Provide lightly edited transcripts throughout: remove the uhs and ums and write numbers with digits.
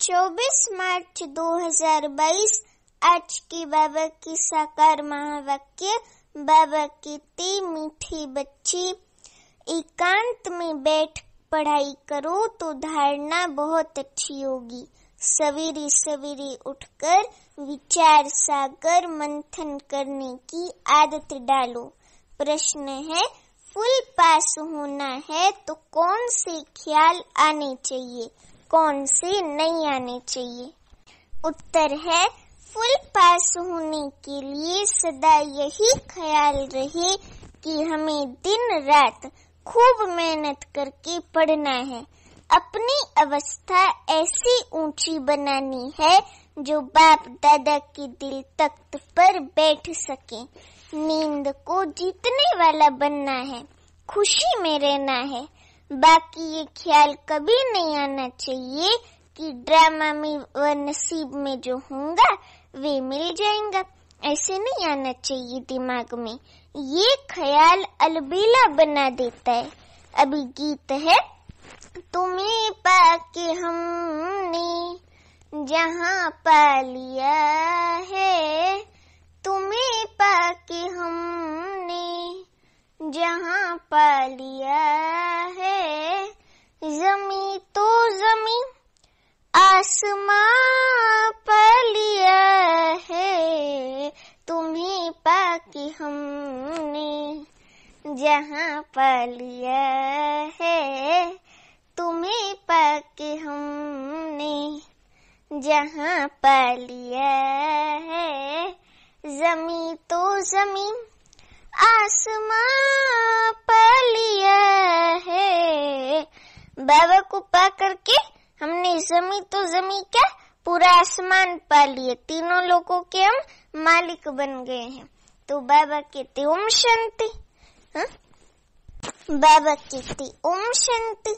24 मार्च 2022 आज की बाबा की साकार महावाक्य। बाबा कहते, मीठी बच्ची, एकांत में बैठ पढ़ाई करो तो धारणा बहुत अच्छी होगी। सवेरे सवेरे उठकर विचार सागर मंथन करने की आदत डालो। प्रश्न है, फुल पास होना है तो कौन से ख्याल आने चाहिए, कौन से नहीं आने चाहिए? उत्तर है, फुल पास होने के लिए सदा यही ख्याल रहे कि हमें दिन रात खूब मेहनत करके पढ़ना है। अपनी अवस्था ऐसी ऊंची बनानी है जो बाप दादा के दिल तख्त पर बैठ सके। नींद को जीतने वाला बनना है, खुशी में रहना है। बाकी ये ख्याल कभी नहीं आना चाहिए कि ड्रामा में व नसीब में जो होगा वे मिल जाएगा। ऐसे नहीं आना चाहिए दिमाग में। ये ख्याल अलबेला बना देता है। अभी गीत है, तुम्हें पाके हमने जहाँ पा लिया है, तुम्हें पाके हमने जहाँ पा लिया है, ज़मीं तो ज़मीं आसमां पा लिया है, तुम्हें पाके हमने जहाँ पा लिया है, तुम्हें पाके हमने जहाँ पा लिया है, ज़मीं तो ज़मीं आसमां पा लिया है। बाबा को पा करके हमने ज़मीं तो ज़मीं क्या, पूरा आसमान पा लिए। तीनों लोगों के हम मालिक बन गए हैं। तो बाबा कहते ओम शांति। बाबा कहते ओम शांति।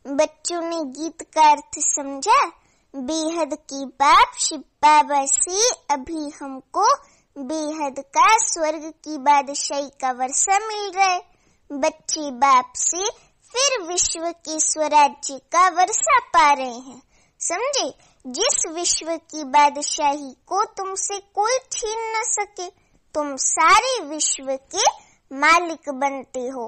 बच्चों ने गीत का अर्थ समझा। बेहद की बाप शिव बाबा से अभी हमको बेहद का स्वर्ग की बादशाही का वर्षा मिल रहा है। बच्चे बाप से फिर विश्व के स्वराज्य का वर्षा पा रहे हैं। समझे? जिस विश्व की बादशाही को तुमसे कोई छीन न सके, तुम सारे विश्व के मालिक बनते हो।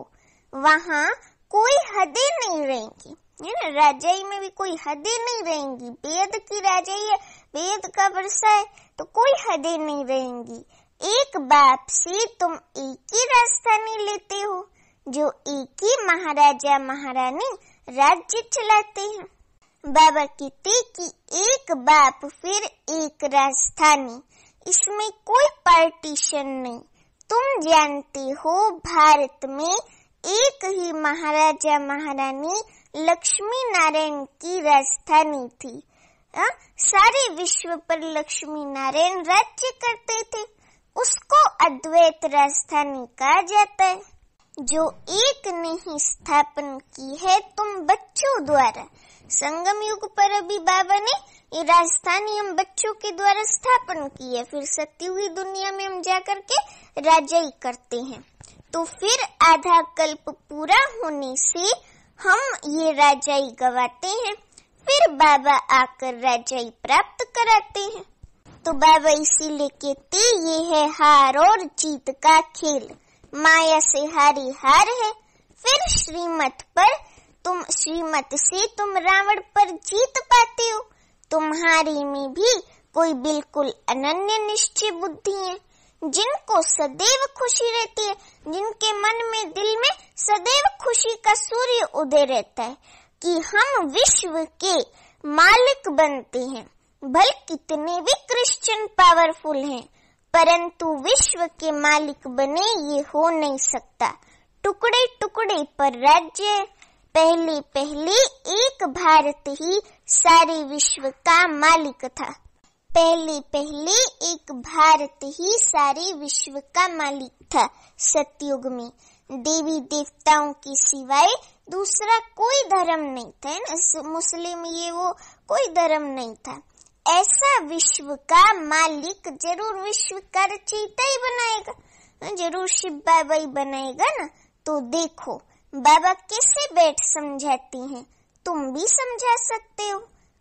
वहाँ कोई हदें नहीं रहेंगी, है ना? राजाई में भी कोई हदें नहीं रहेंगी। बेहद की राजाई है, बेहद का वर्षा है, तो कोई हदें नहीं रहेंगी। एक बाप से तुम एक ही राजधानी लेते हो, जो एक ही महाराजा महारानी राज्य चलाते हैं। बाबा कहते कि एक बाप फिर एक राजधानी, इसमें कोई पार्टीशन नहीं। तुम जानते हो भारत में एक ही महाराजा महारानी लक्ष्मी नारायण की राजधानी थी। सारे विश्व पर लक्ष्मी नारायण राज्य करते थे। उसको अद्वैत राजधानी कहा जाता है। जो एक ने ही स्थापन की है तुम बच्चों द्वारा। संगम युग पर अभी बाबा ने ये राजधानी हम बच्चों के द्वारा स्थापन की है। फिर सत्युगी दुनिया में हम जाकर के राजाई करते हैं। तो फिर आधा कल्प पूरा होने से हम ये राजाई गवाते हैं। फिर बाबा आकर राजाई प्राप्त कराते हैं। तो बाबा इसीलिए कहते ये है हार और जीत का खेल। माया से हारी हार है। फिर श्रीमत से तुम रावण पर जीत पाते हो। तुम्हारी में भी कोई बिल्कुल अनन्य निश्चय बुद्धि है, जिनको सदैव खुशी रहती है, जिनके मन में दिल में सदैव खुशी का सूर्य उदय रहता है कि हम विश्व के मालिक बनते हैं। भले कितने भी क्रिश्चियन पावरफुल हैं, परंतु विश्व के मालिक बने ये हो नहीं सकता। टुकड़े टुकड़े पर राज्य। पहले एक भारत ही सारे विश्व का मालिक था। पहले एक भारत ही सारे विश्व का मालिक था। सतयुग में देवी देवताओं के सिवाय दूसरा कोई धर्म नहीं था ना। मुस्लिम ये वो कोई धर्म नहीं था। ऐसा विश्व का मालिक जरूर विश्व का रचयिता ही बनाएगा, जरूर शिव बाबा ही बनाएगा ना। तो देखो बाबा कैसे बैठ समझाते हैं, तुम भी समझा सकते हो।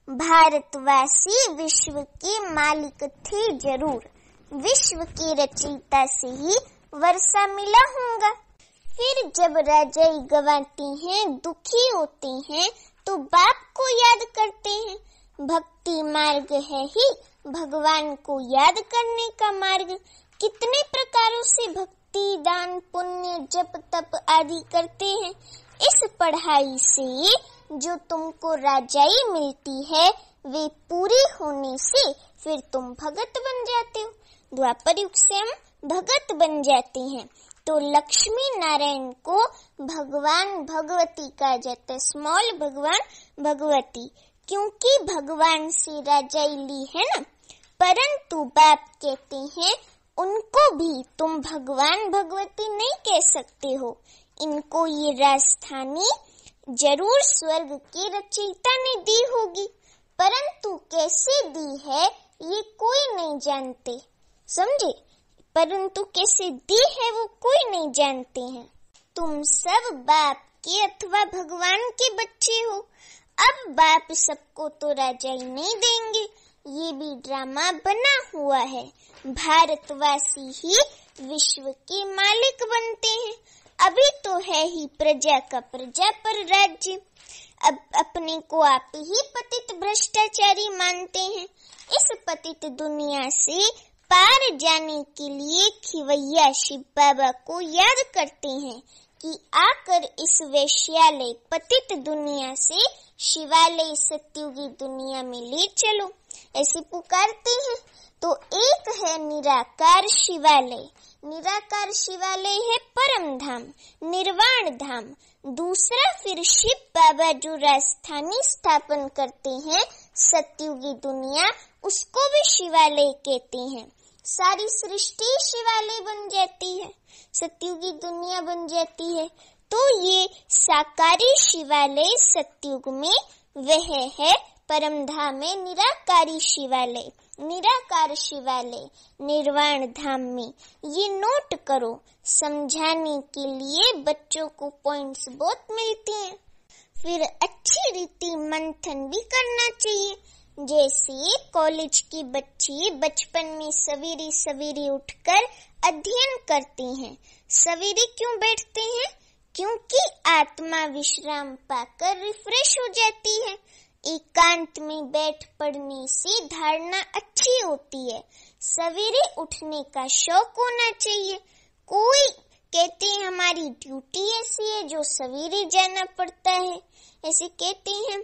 भारतवासी विश्व के मालिक थे जरूर, विश्व के रचयिता से ही वर्षा मिला होगा। फिर जब राजाई गवाते हैं, दुखी होते हैं, तो बाप को याद करते हैं। भक्ति मार्ग है ही भगवान को याद करने का मार्ग। कितने प्रकारों से भक्ति, दान, पुण्य, जप, तप आदि करते हैं। इस पढ़ाई से जो तुमको राजाई मिलती है, वे पूरी होने से फिर तुम भगत बन जाते हो। द्वापर युग से हम भगत बन जाते हैं। तो लक्ष्मी नारायण को भगवान भगवती कहा जाता है, स्मॉल भगवान भगवती, क्योंकि भगवान से राजाई ली है ना। परंतु बाप कहते हैं उनको भी तुम भगवान भगवती नहीं कह सकते हो। इनको ये राजधानी जरूर स्वर्ग के रचयिता ने दी होगी, परंतु कैसे दी है ये कोई नहीं जानते, समझे। परंतु कैसे दी है वो कोई नहीं जानते हैं। तुम सब बाप के अथवा भगवान के बच्चे हो। अब बाप सबको तो राजाई नहीं देंगे, ये भी ड्रामा बना हुआ है। भारतवासी ही विश्व के मालिक बनते हैं। अभी तो है ही प्रजा का प्रजा पर राज्य। अब अपने को आप ही पतित भ्रष्टाचारी मानते हैं। इस पतित दुनिया से पार जाने के लिए खिवैया शिव बाबा को याद करते हैं कि आकर इस वैश्यालय पतित दुनिया से शिवालय सत्युगी दुनिया में ले चलो, ऐसे पुकारते हैं। तो एक है निराकार शिवालय, निराकार शिवालय है परम धाम, निर्वाण धाम। दूसरा फिर शिव बाबा जो राजधानी स्थापन करते हैं सत्युगी दुनिया, उसको भी शिवालय कहते हैं। सारी सृष्टि शिवालय बन जाती है, सत्युगी दुनिया बन जाती है। तो ये साकारी शिवालय सत्युग में वह है, परम धाम में निराकारी शिवालय, निराकार शिवालय निर्वाण धाम में। ये नोट करो, समझाने के लिए बच्चों को पॉइंट्स बहुत मिलते हैं। फिर अच्छी रीति मंथन भी करना चाहिए। जैसे कॉलेज के बच्चे बचपन में सवेरे सवेरे उठकर अध्ययन करते हैं। सवेरे क्यों बैठते हैं? क्योंकि आत्मा विश्राम पाकर रिफ्रेश हो जाती है। एकांत में बैठ पढ़ने से धारणा अच्छी होती है। सवेरे उठने का शौक होना चाहिए। कोई कहते हैं हमारी ड्यूटी ऐसी है जो सवेरे जाना पड़ता है, ऐसे कहते हैं।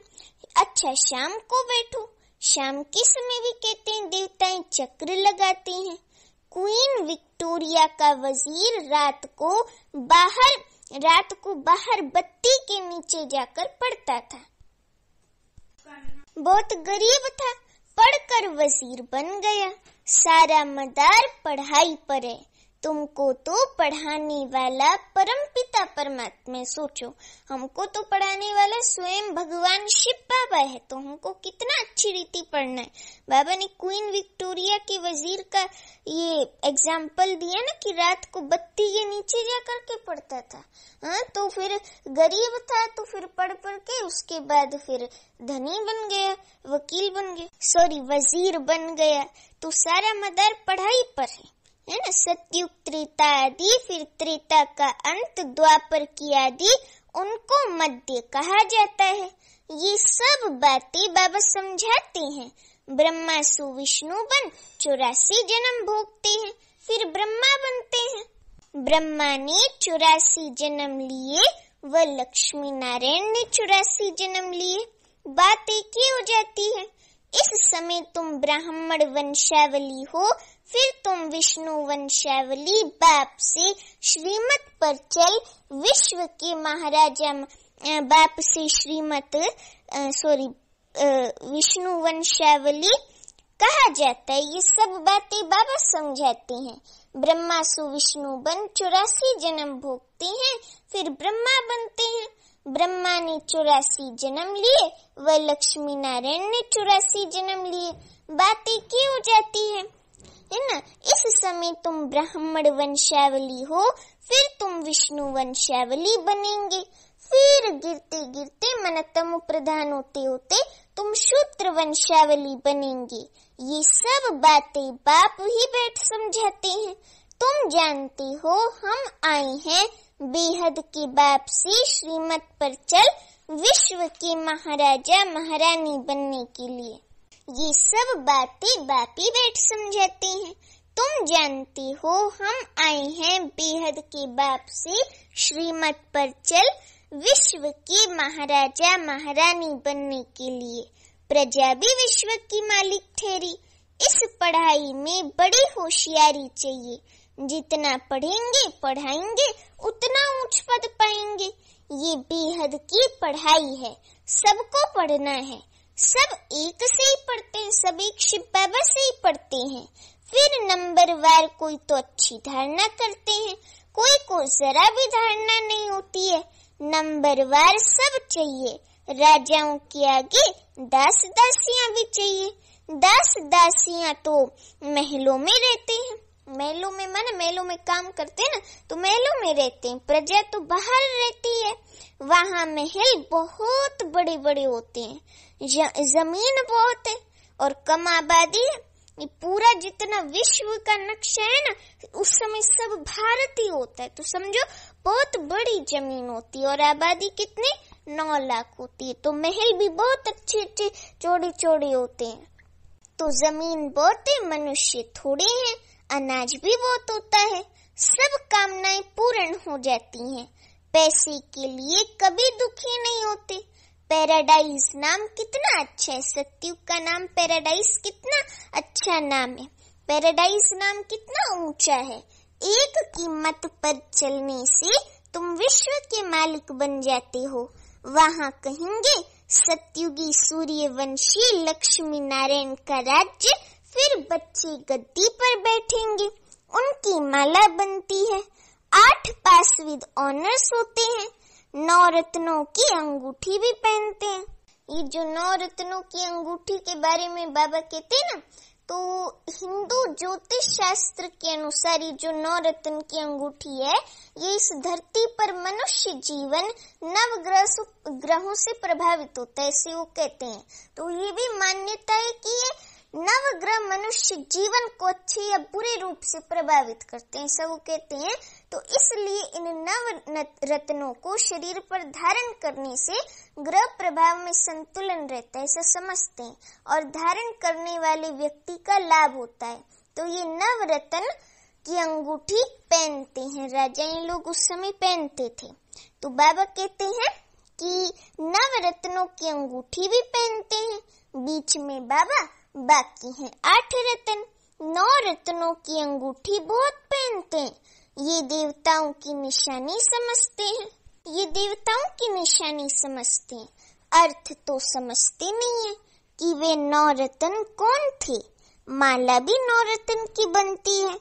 अच्छा शाम को बैठो, शाम के समय भी कहते हैं देवताएं चक्र लगाते हैं। क्वीन विक्टोरिया का वजीर रात को बाहर बत्ती के नीचे जाकर पढ़ता था। बहुत गरीब था, पढ़कर वजीर बन गया। सारा मदार पढ़ाई पर है। तुमको तो पढ़ाने वाला परमपिता परमात्मा, सोचो हमको तो पढ़ाने वाला स्वयं भगवान शिव बाबा है, तो हमको कितना अच्छी रीति पढ़ना है। बाबा ने क्वीन विक्टोरिया के वजीर का ये एग्जाम्पल दिया ना कि रात को बत्ती के नीचे जाकर के पढ़ता था। हाँ, तो फिर गरीब था तो फिर पढ़ के उसके बाद फिर धनी बन गया, वकील बन गया, वजीर बन गया। तो सारा मदार पढ़ाई पर है ना। सतयुग त्रेता आदि, फिर त्रेता का अंत, द्वापर की आदि, उनको मध्य कहा जाता है। ये सब बातें बाबा समझाते हैं। ब्रह्मा सु विष्णु बन 84 जन्म भोगते हैं, फिर ब्रह्मा बनते हैं। ब्रह्मा ने 84 जन्म लिए व लक्ष्मी नारायण ने 84 जन्म लिए। बात एक ही हो जाती है। इस समय तुम ब्राह्मण वंशावली हो, फिर तुम विष्णु वंशावली। बाप से श्रीमत पर चल, विश्व के महाराजा बाप से श्रीमत विष्णु वंशावली कहा जाता है। ये सब बातें बाबा समझाते हैं। ब्रह्मा सु विष्णु बन 84 जन्म भोगते हैं, फिर ब्रह्मा बनते हैं। ब्रह्मा ने 84 जन्म लिए व लक्ष्मी नारायण ने 84 जन्म लिए। बात एक ही हो जाती है ना। इस समय तुम ब्राह्मण वंशावली हो, फिर तुम विष्णु वंशावली बनेंगे। फिर गिरते गिरते मन तमो प्रधान होते होते तुम शूद्र वंशावली बनेंगे। ये सब बातें बाप ही बैठ समझाते हैं। तुम जानते हो हम आए हैं बेहद के बाप से श्रीमत पर चल विश्व के महाराजा महारानी बनने के लिए। ये सब बातें बाप ही बैठ समझाते हैं। तुम जानते हो हम आए हैं बेहद के बाप से श्रीमत पर चल विश्व के महाराजा महारानी बनने के लिए। प्रजा भी विश्व की मालिक ठहरी। इस पढ़ाई में बड़ी होशियारी चाहिए। जितना पढ़ेंगे पढ़ाएंगे उतना ऊंच पद पाएंगे। ये बेहद की पढ़ाई है, सबको पढ़ना है। सब एक से ही पढ़ते हैं, सब एक शिव बाबा से ही पढ़ते हैं। फिर नंबरवार कोई तो अच्छी धारणा करते हैं, कोई को जरा भी धारणा नहीं होती है। नंबरवार सब चाहिए। राजाओं के आगे दास दासियां भी चाहिए। दास दासियां तो महलों में रहते हैं, महलों में माने महलों में काम करते हैं ना, तो महलों में रहते हैं। प्रजा तो बाहर रहती है, वहाँ महल बहुत बड़े बड़े होते हैं, जमीन बहुत है और कम आबादी है। ये पूरा जितना विश्व का नक्शा है ना, उस समय सब भारत ही होता है। तो समझो बहुत बड़ी जमीन होती है और आबादी कितनी 9 लाख होती है। तो महल भी बहुत अच्छे अच्छे चौड़े चौड़े होते हैं। तो जमीन बहुत है, मनुष्य थोड़े हैं, अनाज भी बहुत होता है। सब कामनाएं पूर्ण हो जाती हैं। पैसे के लिए कभी दुखी नहीं होते। पैराडाइज नाम कितना अच्छा है, सतयुग का नाम पैराडाइज कितना अच्छा नाम है। पैराडाइज नाम कितना ऊंचा है। एक की मत पर चलने से तुम विश्व के मालिक बन जाते हो। वहाँ कहेंगे सतयुगी सूर्यवंशी लक्ष्मी नारायण का राज्य। फिर बच्चे गद्दी पर बैठेंगे, उनकी माला बनती है। 8 पास विद ऑनर्स होते हैं। 9 रत्नों की अंगूठी भी पहनते हैं। ये जो 9 रत्नों की अंगूठी के बारे में बाबा कहते हैं ना, तो हिंदू ज्योतिष शास्त्र के अनुसार ये जो 9 रत्न की अंगूठी है, ये इस धरती पर मनुष्य जीवन नवग्रहों से प्रभावित होता है, ऐसे वो कहते हैं। तो ये भी मान्यता है कि ये नवग्रह मनुष्य जीवन को अच्छे या बुरे रूप से प्रभावित करते हैं, ऐसा वो कहते हैं। तो इसलिए इन 9 रत्नों को शरीर पर धारण करने से ग्रह प्रभाव में संतुलन रहता है, ऐसा समझते हैं, और धारण करने वाले व्यक्ति का लाभ होता है। तो ये 9 रत्न की अंगूठी पहनते हैं, राजा इन लोग उस समय पहनते थे। तो बाबा कहते हैं कि 9 रत्नों की अंगूठी भी पहनते हैं। बीच में बाबा बाकी हैं 8 रत्न। 9 रत्नों की अंगूठी बहुत पहनते हैं। ये देवताओं की निशानी समझते हैं, ये देवताओं की निशानी समझते हैं। अर्थ तो समझते नहीं है कि वे 9 रत्न कौन थे। माला भी 9 रत्न की बनती है।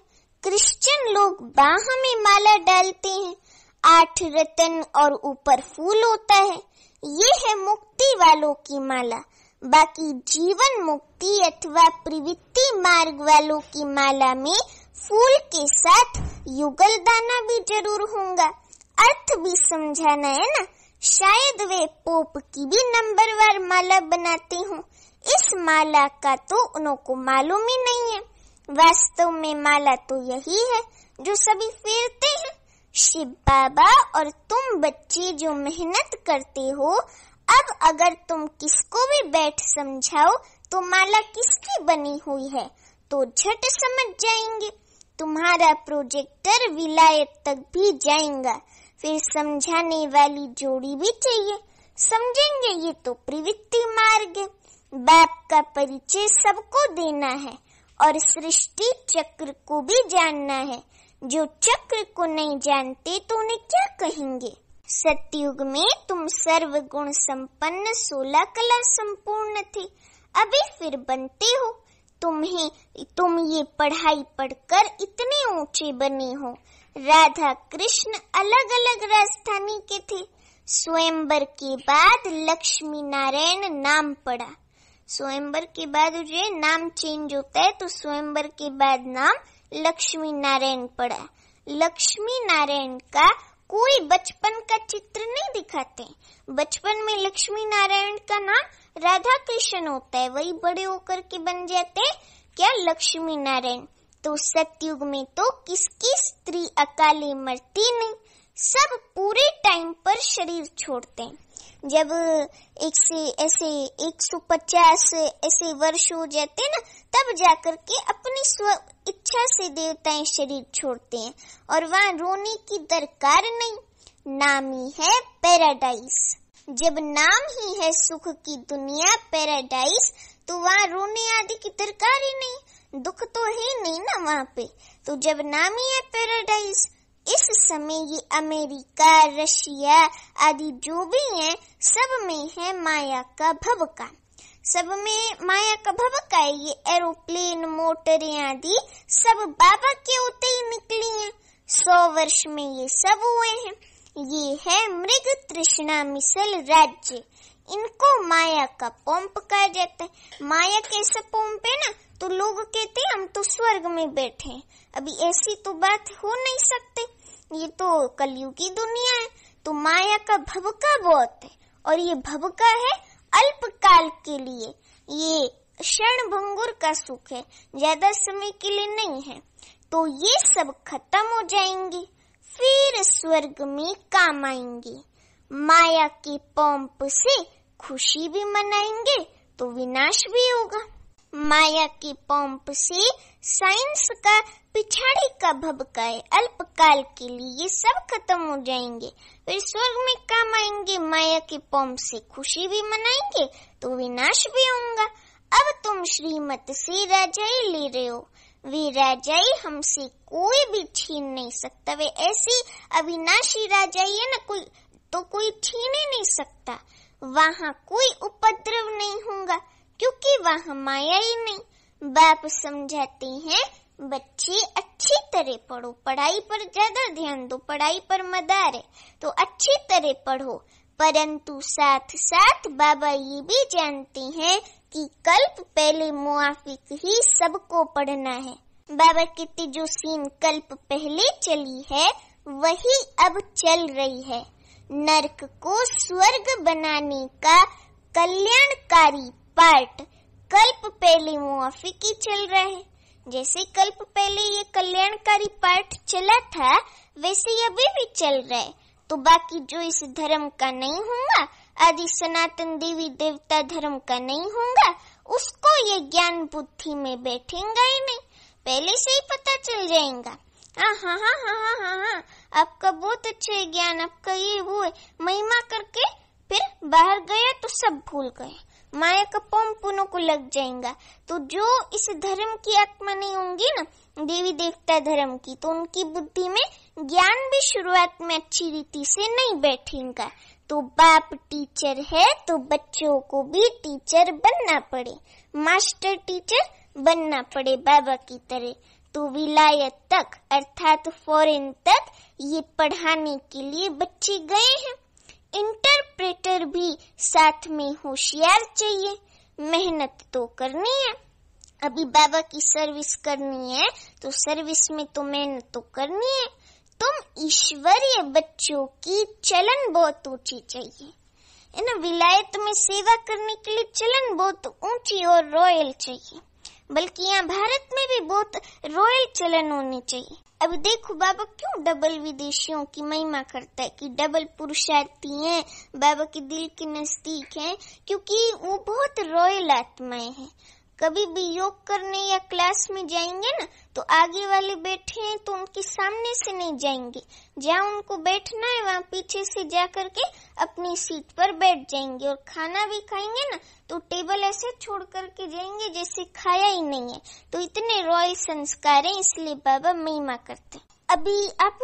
क्रिश्चियन लोग बाह में माला डालते हैं। 8 रत्न और ऊपर फूल होता है। ये है मुक्ति वालों की माला। बाकी जीवन मुक्ति अथवा प्रवृत्ति मार्ग वालों की माला में फूल के साथ युगल दाना भी जरूर होगा। अर्थ भी समझाना है ना। शायद वे पोप की भी नंबरवार माला बनाते हों। इस माला का तो उनको मालूम ही नहीं है। वास्तव में माला तो यही है जो सभी फेरते हैं। शिव बाबा और तुम बच्चे जो मेहनत करते हो, अब अगर तुम किसको भी बैठ समझाओ तो माला किसकी बनी हुई है तो झट समझ जाएंगे। तुम्हारा प्रोजेक्टर विलायत तक भी जाएगा। फिर समझाने वाली जोड़ी भी चाहिए, समझेंगे ये तो प्रवृत्ति मार्ग है। बाप का परिचय सबको देना है और सृष्टि चक्र को भी जानना है। जो चक्र को नहीं जानते तो उन्हें क्या कहेंगे। सतयुग में तुम सर्व गुण संपन्न 16 कला संपूर्ण थे, अभी फिर बनते हो। तुम ये पढ़ाई पढ़कर इतने ऊंचे बने हो। राधा कृष्ण अलग अलग राजधानी के थे। स्वयंवर के बाद लक्ष्मी नारायण नाम पड़ा। स्वयंवर के बाद जो नाम चेंज होता है, तो स्वयंवर के बाद नाम लक्ष्मी नारायण पड़ा। लक्ष्मी नारायण का कोई बचपन का चित्र नहीं दिखाते। बचपन में लक्ष्मी नारायण का नाम राधा कृष्ण होता है वही बड़े होकर के बन जाते हैं क्या लक्ष्मी नारायण। तो सतयुग में तो किसकी स्त्री अकाले मरती नहीं, सब पूरे टाइम पर शरीर छोड़ते हैं। जब 150 ऐसे वर्ष हो जाते ना, तब जाकर के अपनी स्व इच्छा से देवताएं शरीर छोड़ते हैं और वहाँ रोने की दरकार नहीं। नाम ही है पैराडाइज। जब नाम ही है सुख की दुनिया पैराडाइज, तो वहाँ रोने आदि की दरकार ही नहीं, दुख तो है नहीं ना वहाँ पे। तो जब नाम ही है पैराडाइज, इस समय ये अमेरिका, रशिया आदि जो भी हैं, सब में है माया का भभका। सब में माया का भभका है। ये एरोप्लेन, मोटरें आदि सब बाबा के होते ही निकली हैं। 100 वर्ष में ये सब हुए हैं। ये है मृग तृष्णा मिसल राज्य। इनको माया का पोंप कहा जाता है। माया कैसा पोंप है ना, तो लोग कहते हैं हम तो स्वर्ग में बैठे हैं। अभी ऐसी तो बात हो नहीं सकती, ये तो कलयुग की दुनिया है। तो माया का भभका बहुत है और ये भभका है अल्पकाल के लिए। ये क्षण भंगुर का सुख है, ज्यादा समय के लिए नहीं है। तो ये सब खत्म हो जाएंगे, फिर स्वर्ग में काम आएंगे। माया के पोंप से खुशी भी मनाएंगे तो विनाश भी होगा। माया के पोंप से साइंस का पिछाड़ी का भभका है, अल्पकाल के लिए ये सब खत्म हो जाएंगे, फिर स्वर्ग में काम आएंगे। माया के पोंप से खुशी भी मनाएंगे तो विनाश भी होगा। अब तुम श्रीमत से राजाई ले रहे हो, वे राजाई हमसे कोई भी छीन नहीं सकता। वे ऐसी अविनाशी राजाई है ना, कोई छीन ही नहीं सकता। वहाँ कोई उपद्रव नहीं होगा क्योंकि वहाँ माया ही नहीं। बाप समझाते हैं बच्चे अच्छी तरह पढ़ो, पढ़ाई पर ज्यादा ध्यान दो, पढ़ाई पर मदार है तो अच्छी तरह पढ़ो। परंतु साथ साथ बाबा ये भी जानते हैं कि कल्प पहले मुआफिक ही सबको पढ़ना है। बाबा कहते जो सीन कल्प पहले चली है वही अब चल रही है। नरक को स्वर्ग बनाने का कल्याणकारी पार्ट कल्प पहले मुआफिक ही चल रहा है। जैसे कल्प पहले ये कल्याणकारी पार्ट चला था, वैसे अभी भी चल रहा है। तो बाकी जो इस धर्म का नहीं होगा, आदि सनातन देवी देवता धर्म का नहीं होगा, उसको ये ज्ञान बुद्धि में बैठेगा ही नहीं, पहले से ही पता चल जाएगा। हाँ, आपका बहुत अच्छा है ज्ञान, आपका ये वो है, महिमा करके फिर बाहर गया तो सब भूल गए, माया का पोंप उन्हों को लग जाएगा। तो जो इस धर्म की आत्मा नहीं होंगी ना, देवी देवता धर्म की, तो उनकी बुद्धि में ज्ञान भी शुरुआत में अच्छी रीति से नहीं बैठेगा। तो बाप टीचर है तो बच्चों को भी टीचर बनना पड़े, मास्टर टीचर बनना पड़े बाबा की तरह। तो विलायत तक अर्थात फॉरेन तक ये पढ़ाने के लिए बच्चे गए हैं। इंटरप्रेटर भी साथ में होशियार चाहिए, मेहनत तो करनी है। अभी बाबा की सर्विस करनी है तो सर्विस में तो मेहनत तो करनी है। तुम ईश्वरीय बच्चों की चलन बहुत ऊंची चाहिए, है ना। विलायत में सेवा करने के लिए चलन बहुत ऊंची और रॉयल चाहिए, बल्कि यहाँ भारत में भी बहुत रॉयल चलन होनी चाहिए। अब देखो बाबा क्यों डबल विदेशियों की महिमा करता है कि डबल पुरुषार्थी हैं, बाबा के दिल के नजदीक हैं, क्योंकि वो बहुत रॉयल आत्माएं हैं। कभी भी योग करने या क्लास में जाएंगे ना, तो आगे वाले बैठे हैं तो उनके सामने से नहीं जाएंगे, जहाँ उनको बैठना है वहाँ पीछे से जा करके अपनी सीट पर बैठ जाएंगे। और खाना भी खाएंगे ना तो टेबल ऐसे छोड़ करके जाएंगे जैसे खाया ही नहीं है। तो इतने रॉयल संस्कार हैं, इसलिए बाबा महिमा करते हैं। अभी आप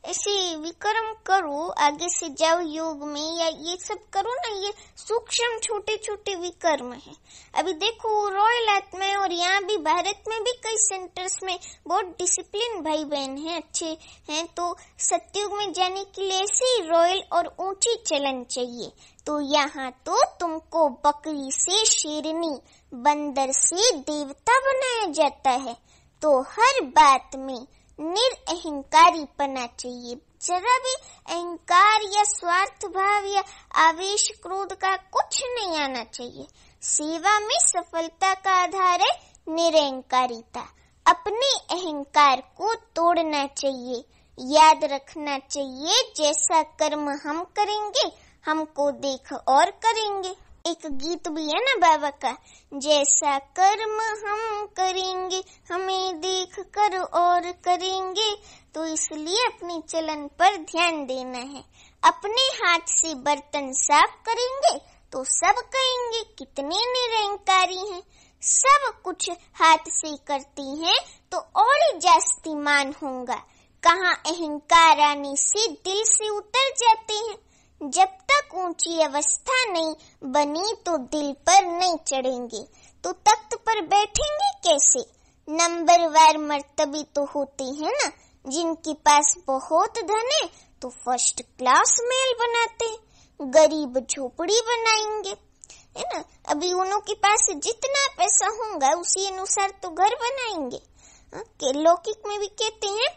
ऐसे विक्रम करो, आगे से जाओ योग में, या ये सब करो ना, ये सूक्ष्म छोटे छोटे विक्रम हैं। अभी देखो रॉयल आत्मा है, और यहाँ भी भारत में भी कई सेंटर्स में बहुत डिसिप्लिन भाई बहन हैं, अच्छे हैं। तो सत्युग में जाने के लिए ऐसे ही रॉयल और ऊंची चलन चाहिए। तो यहाँ तो तुमको बकरी से शेरनी, बंदर से देवता बनाया जाता है। तो हर बात में निरअहंकारी पना चाहिए, जरा भी अहंकार या स्वार्थ भाव या आवेश क्रोध का कुछ नहीं आना चाहिए। सेवा में सफलता का आधार है निरहंकारिता। अपने अहंकार को तोड़ना चाहिए। याद रखना चाहिए, जैसा कर्म हम करेंगे हमको देख और करेंगे। एक गीत भी है ना बाबा का, जैसा कर्म हम करेंगे हमें देख कर और करेंगे। तो इसलिए अपने चलन पर ध्यान देना है। अपने हाथ से बर्तन साफ करेंगे तो सब कहेंगे कितने निरहंकारी हैं। सब कुछ हाथ से करती हैं तो और ही जास्ती मान होगा। कहाँ अहंकार आने से दिल से उतर जाते हैं। जब तक ऊंची अवस्था नहीं बनी तो दिल पर नहीं चढ़ेंगे, तो तख्त पर बैठेंगे कैसे। नंबरवार मर्तबे तो होते हैं ना, जिनके पास बहुत धन है तो फर्स्ट क्लास महल बनाते हैं, गरीब झोपड़ी बनाएंगे, है ना। अभी उन्हों के पास जितना पैसा होगा उसी अनुसार तो घर बनाएंगे। लौकिक में भी कहते हैं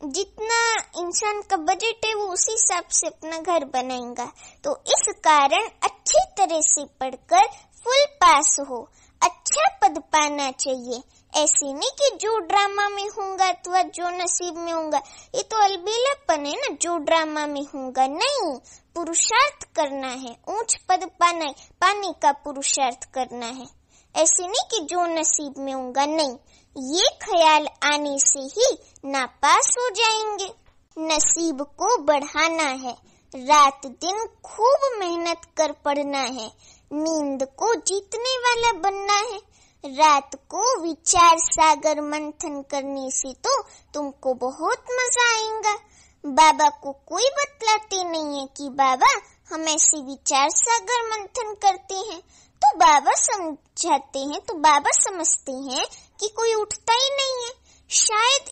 जितना इंसान का बजट है वो उसी हिसाब से अपना घर बनाएगा। तो इस कारण अच्छी तरह से पढ़कर फुल पास हो, अच्छा पद पाना चाहिए। ऐसे नहीं कि जो ड्रामा में होगा अथवा जो नसीब में होगा, ये तो अलबेलापन है ना। जो ड्रामा में होगा नहीं, पुरुषार्थ करना है, ऊंच पद पाने का पुरुषार्थ करना है। ऐसे नहीं कि जो नसीब में होगा, नहीं, ये ख्याल आने से ही नापास हो जाएंगे। नसीब को बढ़ाना है, रात दिन खूब मेहनत कर पढ़ना है, नींद को जीतने वाला बनना है। रात को विचार सागर मंथन करने से तो तुमको बहुत मजा आएगा। बाबा को कोई बतलाते नहीं है कि बाबा हम ऐसे विचार सागर मंथन करते हैं, तो बाबा समझाते हैं, तो बाबा समझते हैं कि कोई उठता ही नहीं है। शायद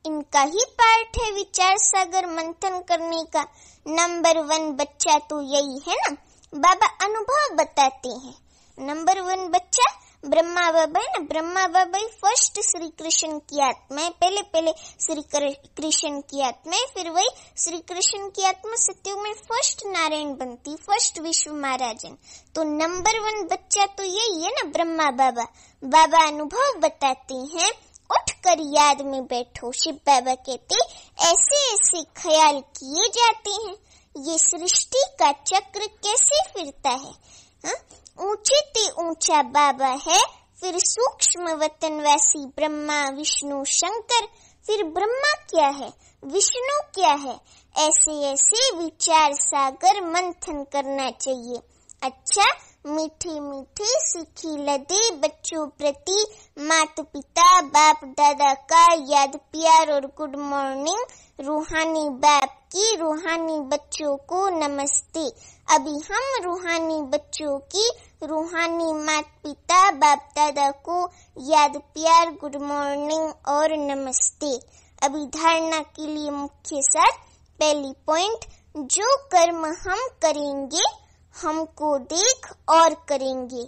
इनका ही पार्ट है विचार सागर मंथन करने का। नंबर 1 बच्चा तो यही है ना। बाबा अनुभव बताते हैं। नंबर 1 बच्चा ब्रह्मा बाबा है ना। ब्रह्मा बाबा ही फर्स्ट श्री कृष्ण की आत्मा है। पहले श्री कृष्ण की आत्मा है, फिर वही श्री कृष्ण की आत्मा सत्युग में फर्स्ट नारायण बनती, फर्स्ट विश्व महाराजन। तो नंबर 1 बच्चा तो यही है ना, ब्रह्मा बाबा। बाबा अनुभव बताते हैं, उठकर याद में बैठो। शिव बाबा कहते ऐसे ऐसे ख्याल किए जाते हैं। ये सृष्टि का चक्र कैसे फिरता है। ऊंचे ते ऊंचा बाबा है, फिर सूक्ष्म वतनवासी ब्रह्मा विष्णु शंकर, फिर ब्रह्मा क्या है, विष्णु क्या है। ऐसे ऐसे विचार सागर मंथन करना चाहिए। अच्छा, मीठे मीठे सीखी लदे बच्चों प्रति माता पिता बाप दादा का याद प्यार और गुड मॉर्निंग। रूहानी बाप की रूहानी बच्चों को नमस्ते। अभी हम रूहानी बच्चों की रूहानी माता पिता बाप दादा को याद प्यार गुड मॉर्निंग और नमस्ते। अभी धारणा के लिए मुख्य सार। पहली पॉइंट, जो कर्म हम करेंगे हमको देख और करेंगे,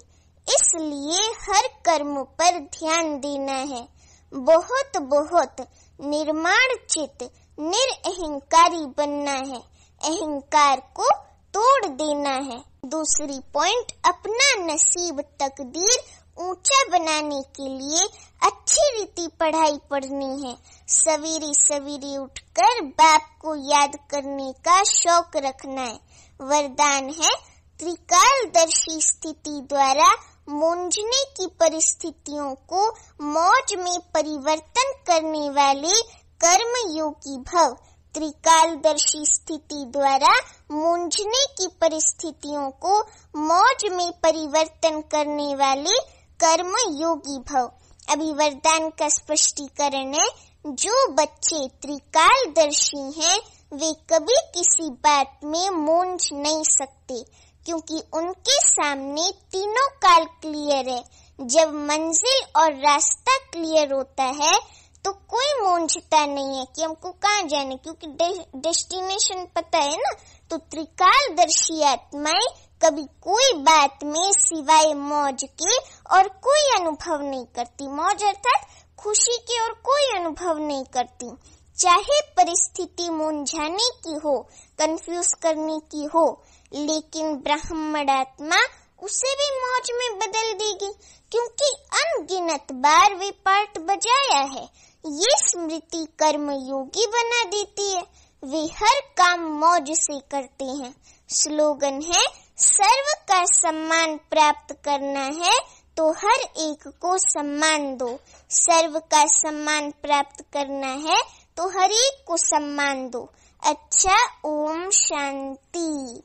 इसलिए हर कर्म पर ध्यान देना है। बहुत बहुत निर्माण चित्त निरअहंकारी बनना है, अहंकार को तोड़ देना है। दूसरी पॉइंट, अपना नसीब तकदीर ऊंचा बनाने के लिए अच्छी रीति पढ़ाई पढ़नी है। सवेरे सवेरे उठकर बाप को याद करने का शौक रखना है। वरदान है, त्रिकालदर्शी स्थिति द्वारा मूंझने की परिस्थितियों को मौज में परिवर्तन करने वाले कर्मयोगी भव। त्रिकालदर्शी स्थिति द्वारा मूंझने की परिस्थितियों को मौज में परिवर्तन करने वाले कर्मयोगी भव। अभी वरदान का स्पष्टीकरण है, जो बच्चे त्रिकालदर्शी हैं वे कभी किसी बात में मूंझ नहीं सकते, क्योंकि उनके सामने तीनों काल क्लियर है। जब मंजिल और रास्ता क्लियर होता है तो कोई मूंझता नहीं है कि हमको कहाँ जाना, क्योंकि डेस्टिनेशन पता है ना। तो त्रिकालदर्शी आत्माएं कभी कोई बात में सिवाय मौज के और कोई अनुभव नहीं करती। मौज अर्थात खुशी के और कोई अनुभव नहीं करती। चाहे परिस्थिति मुंझाने की हो, कंफ्यूज करने की हो, लेकिन ब्राह्मण आत्मा उसे भी मौज में बदल देगी, क्योंकि अनगिनत बार वे पाठ बजाया है। ये स्मृति कर्मयोगी बना देती है। वे हर काम मौज से करते हैं। स्लोगन है, सर्व का सम्मान प्राप्त करना है तो हर एक को सम्मान दो। सर्व का सम्मान प्राप्त करना है तो हर एक को सम्मान दो। अच्छा, ओम शांति।